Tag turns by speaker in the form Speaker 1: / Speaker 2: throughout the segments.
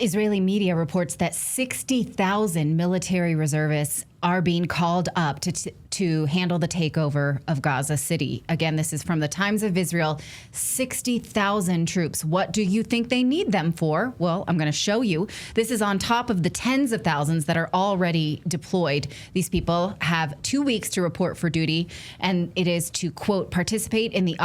Speaker 1: Israeli media reports that 60,000 military reservists are being called up to handle the takeover of Gaza City. Again, this is from the Times of Israel. 60,000 troops. What do you think they need them for? Well, I'm going to show you. This is on top of the tens of thousands that are already deployed. These people have 2 weeks to report for duty, and it is to, quote, participate in the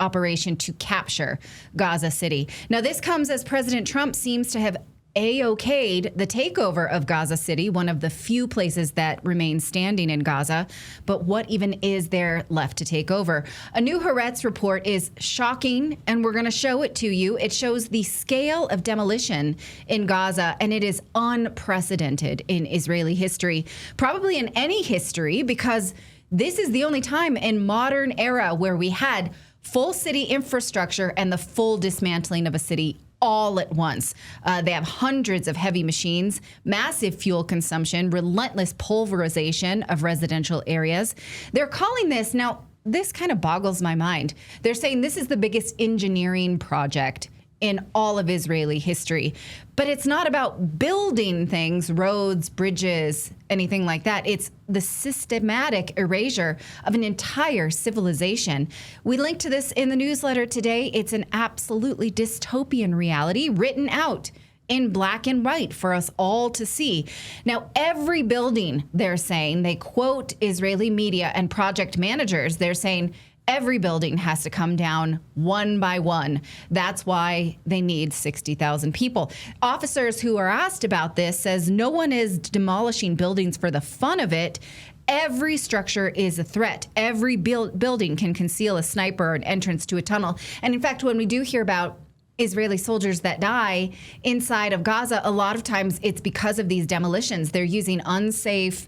Speaker 1: operation to capture Gaza City. Now, this comes as President Trump seems to have A-okayed the takeover of Gaza City, one of the few places that remain standing in Gaza. But what even is there left to take over? A new Haaretz report is shocking, and we're going to show it to you. It shows the scale of demolition in Gaza, and it is unprecedented in Israeli history, probably in any history, because this is the only time in modern era where we had full city infrastructure and the full dismantling of a city all at once. They have hundreds of heavy machines, massive fuel consumption, relentless pulverization of residential areas. They're calling this, now, this kind of boggles my mind. They're saying this is the biggest engineering project in all of Israeli history. But it's not about building things, roads, bridges, anything like that. It's the systematic erasure of an entire civilization. We link to this in the newsletter today. It's an absolutely dystopian reality written out in black and white for us all to see. Now, every building, they're saying, they quote Israeli media and project managers, they're saying, every building has to come down one by one. That's why they need 60,000 people. Officers who are asked about this says no one is demolishing buildings for the fun of it. Every structure is a threat. Every building can conceal a sniper or an entrance to a tunnel. And in fact, when we do hear about Israeli soldiers that die inside of Gaza, a lot of times it's because of these demolitions. They're using unsafe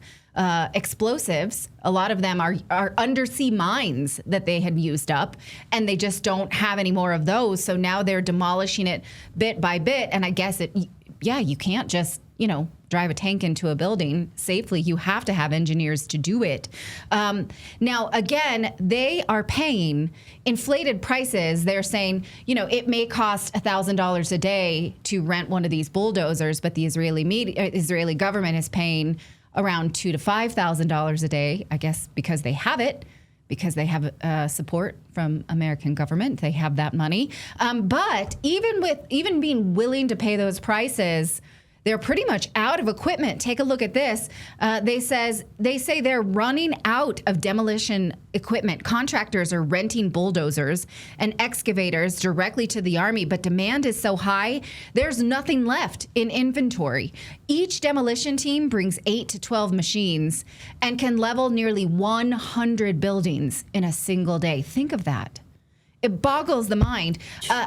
Speaker 1: explosives. A lot of them are undersea mines that they had used up, and they just don't have any more of those. So now they're demolishing it bit by bit. And I guess you can't just, drive a tank into a building safely. You have to have engineers to do it. Now, again, they are paying inflated prices. They're saying, it may cost $1,000 a day to rent one of these bulldozers, but the Israeli government is paying around $2,000 to $5,000 a day, I guess, because they have it, because they have support from American government. They have that money. But even being willing to pay those prices, they're pretty much out of equipment. Take a look at this. They say they're running out of demolition equipment. Contractors are renting bulldozers and excavators directly to the army, but demand is so high, there's nothing left in inventory. Each demolition team brings 8 to 12 machines and can level nearly 100 buildings in a single day. Think of that. It boggles the mind.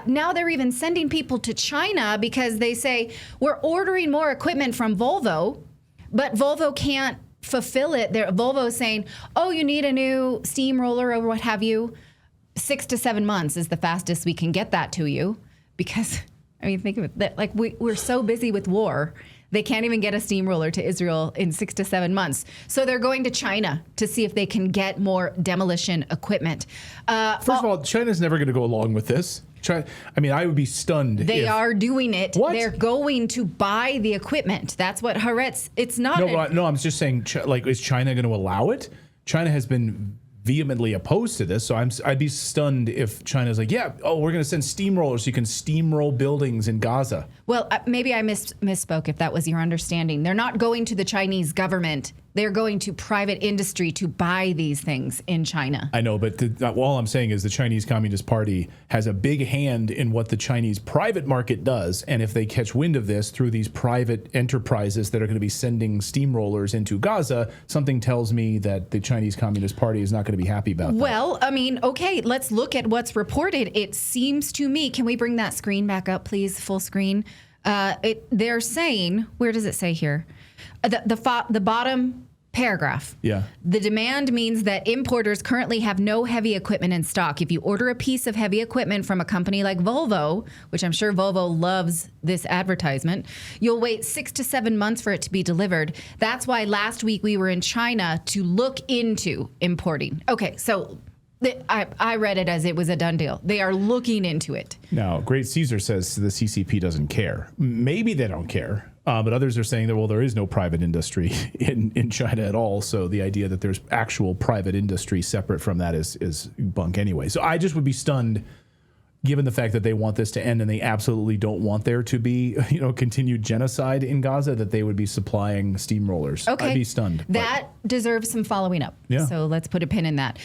Speaker 1: Now they're even sending people to China because they say, we're ordering more equipment from Volvo, but Volvo can't fulfill it. Volvo's saying, oh, you need a new steamroller or what have you. 6 to 7 months is the fastest we can get that to you. Because, think of it, like we're so busy with war. They can't even get a steamroller to Israel in 6 to 7 months. So they're going to China to see if they can get more demolition equipment.
Speaker 2: First of all, China's never going to go along with this. I would be stunned.
Speaker 1: They are doing it.
Speaker 2: What?
Speaker 1: They're going to buy the equipment. That's what Haaretz, it's not.
Speaker 2: No, I'm just saying, is China going to allow it? China has been vehemently opposed to this, so I'd be stunned if China's like, we're going to send steamrollers so you can steamroll buildings in Gaza.
Speaker 1: Well, maybe I misspoke if that was your understanding. They're not going to the Chinese government. They're going to private industry to buy these things in China.
Speaker 2: I know, but all I'm saying is the Chinese Communist Party has a big hand in what the Chinese private market does, and if they catch wind of this through these private enterprises that are going to be sending steamrollers into Gaza, something tells me that the Chinese Communist Party is not going to be happy about that.
Speaker 1: Well, okay, let's look at what's reported. It seems to me, can we bring that screen back up, please, full screen? They're saying, where does it say here? The bottom paragraph.
Speaker 2: Yeah.
Speaker 1: The demand means that importers currently have no heavy equipment in stock. If you order a piece of heavy equipment from a company like Volvo, which I'm sure Volvo loves this advertisement, you'll wait 6 to 7 months for it to be delivered. That's why last week we were in China to look into importing. Okay, so I read it as it was a done deal. They are looking into it.
Speaker 2: Now, Great Caesar says the CCP doesn't care. Maybe they don't care, but others are saying that, well, there is no private industry in China at all. So the idea that there's actual private industry separate from that is bunk anyway. So I just would be stunned, given the fact that they want this to end and they absolutely don't want there to be, continued genocide in Gaza, that they would be supplying steamrollers.
Speaker 1: Okay.
Speaker 2: I'd be stunned.
Speaker 1: That deserves some following up.
Speaker 2: Yeah.
Speaker 1: So let's put a pin in that.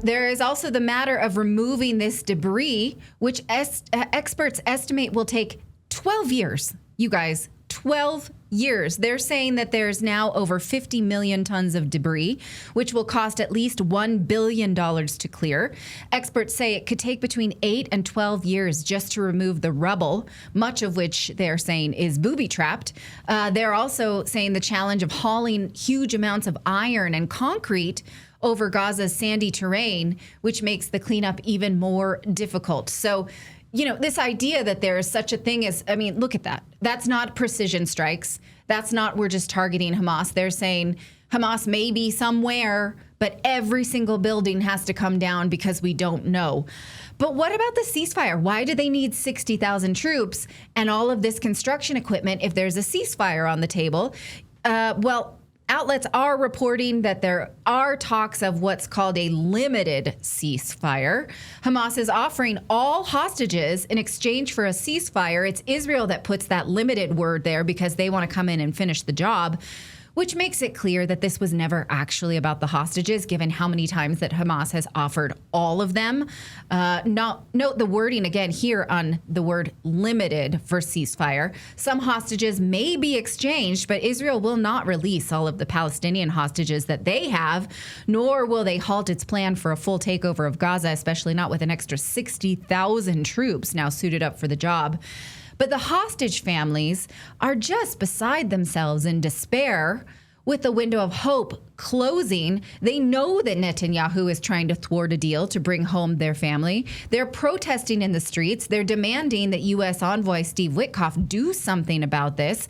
Speaker 1: There is also the matter of removing this debris, which experts estimate will take 12 years. You guys, 12 years. They're saying that there's now over 50 million tons of debris, which will cost at least $1 billion to clear. Experts say it could take between 8 and 12 years just to remove the rubble, much of which they're saying is booby-trapped. They're also saying the challenge of hauling huge amounts of iron and concrete over Gaza's sandy terrain, which makes the cleanup even more difficult. So, this idea that there is such a thing as, look at that. That's not precision strikes. That's not, we're just targeting Hamas. They're saying Hamas may be somewhere, but every single building has to come down because we don't know. But what about the ceasefire? Why do they need 60,000 troops and all of this construction equipment if there's a ceasefire on the table? Outlets are reporting that there are talks of what's called a limited ceasefire. Hamas is offering all hostages in exchange for a ceasefire. It's Israel that puts that limited word there because they want to come in and finish the job, which makes it clear that this was never actually about the hostages, given how many times that Hamas has offered all of them. Note the wording again here on the word limited for ceasefire. Some hostages may be exchanged, but Israel will not release all of the Palestinian hostages that they have, nor will they halt its plan for a full takeover of Gaza, especially not with an extra 60,000 troops now suited up for the job. But the hostage families are just beside themselves in despair with the window of hope closing. They know that Netanyahu is trying to thwart a deal to bring home their family. They're protesting in the streets. They're demanding that U.S. envoy Steve Witkoff do something about this.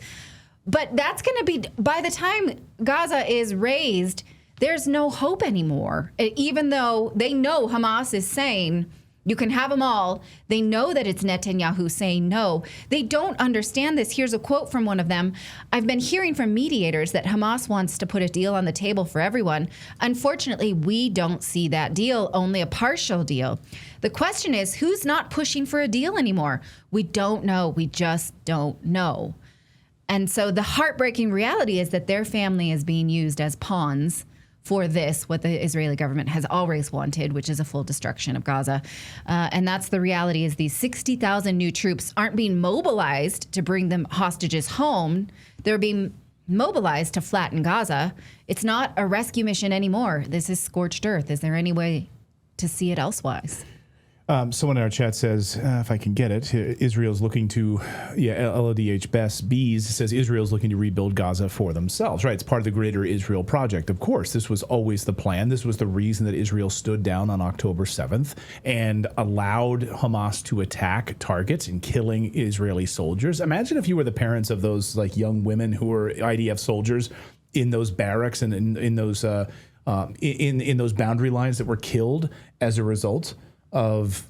Speaker 1: But that's going to be, by the time Gaza is raised, there's no hope anymore. Even though they know Hamas is saying, you can have them all. They know that it's Netanyahu saying no. They don't understand this. Here's a quote from one of them. I've been hearing from mediators that Hamas wants to put a deal on the table for everyone. Unfortunately, we don't see that deal, only a partial deal. The question is, who's not pushing for a deal anymore? We don't know. We just don't know. And so the heartbreaking reality is that their family is being used as pawns for this, what the Israeli government has always wanted, which is a full destruction of Gaza. And that's the reality, is these 60,000 new troops aren't being mobilized to bring them hostages home. They're being mobilized to flatten Gaza. It's not a rescue mission anymore. This is scorched earth. Is there any way to see it elsewise?
Speaker 2: Someone in our chat says, if I can get it, Israel's looking to, LODH Best Bees says Israel's looking to rebuild Gaza for themselves, right? It's part of the greater Israel project. Of course, this was always the plan. This was the reason that Israel stood down on October 7th and allowed Hamas to attack targets and killing Israeli soldiers. Imagine if you were the parents of those young women who were IDF soldiers in those barracks and in those boundary lines that were killed as a result of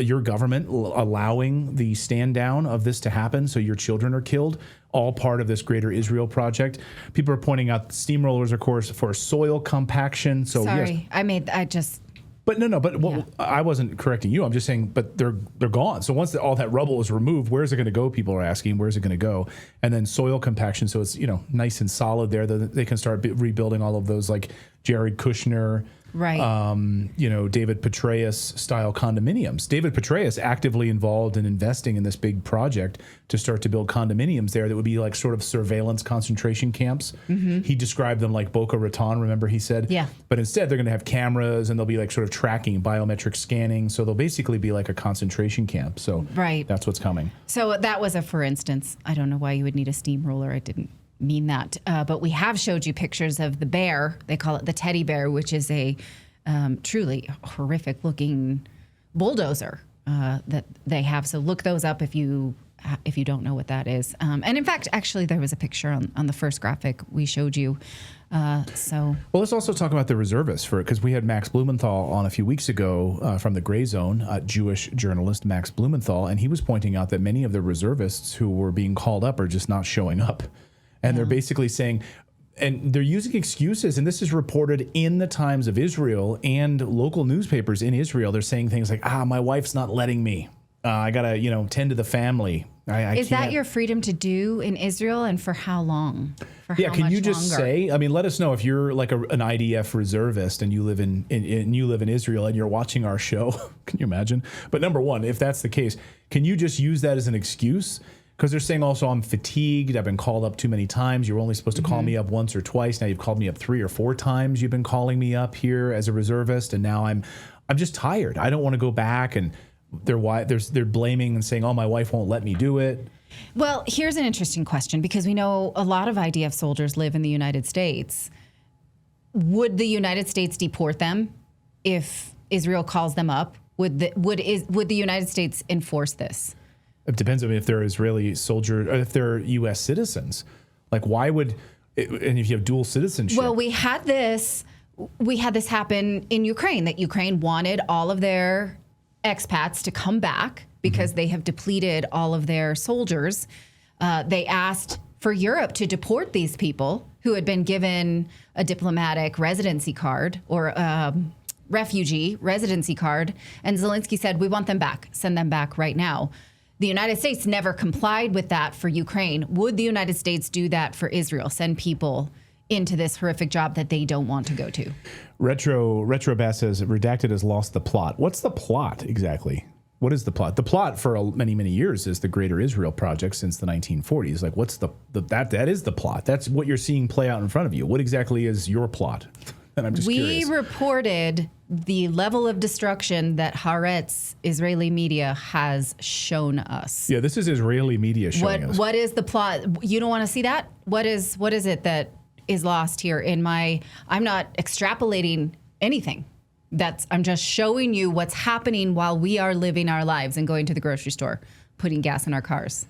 Speaker 2: your government allowing the stand down of this to happen, so your children are killed, all part of this greater Israel project. People are pointing out steamrollers, of course, for soil compaction. So
Speaker 1: sorry,
Speaker 2: yes. But no. I wasn't correcting you. I'm just saying, but they're gone. So once all that rubble is removed, where's it going to go? People are asking, where's it going to go? And then soil compaction, so it's nice and solid there. They can start rebuilding all of those Jared Kushner,
Speaker 1: right?
Speaker 2: David Petraeus style condominiums. David Petraeus actively involved in investing in this big project to start to build condominiums there that would be sort of surveillance concentration camps. Mm-hmm. He described them like Boca Raton, remember he said?
Speaker 1: Yeah.
Speaker 2: But instead they're going to have cameras and they'll be sort of tracking, biometric scanning. So they'll basically be like a concentration camp. So
Speaker 1: right.
Speaker 2: That's what's coming.
Speaker 1: So that was a for instance. I don't know why you would need a steamroller. I didn't mean that. But we have showed you pictures of the bear. They call it the teddy bear, which is a truly horrific looking bulldozer that they have. So look those up if you if you don't know what that is. And in fact, actually, there was a picture on the first graphic we showed you. Well,
Speaker 2: let's also talk about the reservists because we had Max Blumenthal on a few weeks ago from the Gray Zone, Jewish journalist Max Blumenthal, and he was pointing out that many of the reservists who were being called up are just not showing up. And they're basically saying, and they're using excuses, and this is reported in the Times of Israel and local newspapers in Israel. They're saying things like, my wife's not letting me. I got to, tend to the family.
Speaker 1: Is that your freedom to do in Israel, and for how long?
Speaker 2: Can you just say, let us know if you're like an IDF reservist and you live in Israel and you're watching our show. Can you imagine? But number one, if that's the case, can you just use that as an excuse? Because they're saying also, I'm fatigued. I've been called up too many times. You're only supposed to call me up once or twice. Now you've called me up 3 or 4 times. You've been calling me up here as a reservist, and now I'm just tired. I don't want to go back. And they're blaming and saying, my wife won't let me do it.
Speaker 1: Well, here's an interesting question, because we know a lot of IDF soldiers live in the United States. Would the United States deport them if Israel calls them up? Would the United States enforce this?
Speaker 2: It depends on if they're Israeli soldiers or if they're U.S. citizens. Like, why would, and if you have dual citizenship?
Speaker 1: Well, we had this happen in Ukraine, that Ukraine wanted all of their expats to come back because they have depleted all of their soldiers. They asked for Europe to deport these people who had been given a diplomatic residency card or refugee residency card. And Zelensky said, we want them back. Send them back right now. The United States never complied with that for Ukraine. Would the United States do that for Israel? Send people into this horrific job that they don't want to go to?
Speaker 2: Retro Bass says Redacted has lost the plot. What's the plot exactly? What is the plot? The plot for many, many years is the Greater Israel Project since the 1940s. Like, what's that is the plot. That's what you're seeing play out in front of you. What exactly is your plot? And I'm just curious.
Speaker 1: We reported the level of destruction that Haaretz, Israeli media, has shown us.
Speaker 2: Yeah, this is Israeli media showing us.
Speaker 1: What is the plot? You don't want to see that? What is it that is lost here I'm not extrapolating anything. I'm just showing you what's happening while we are living our lives and going to the grocery store, putting gas in our cars.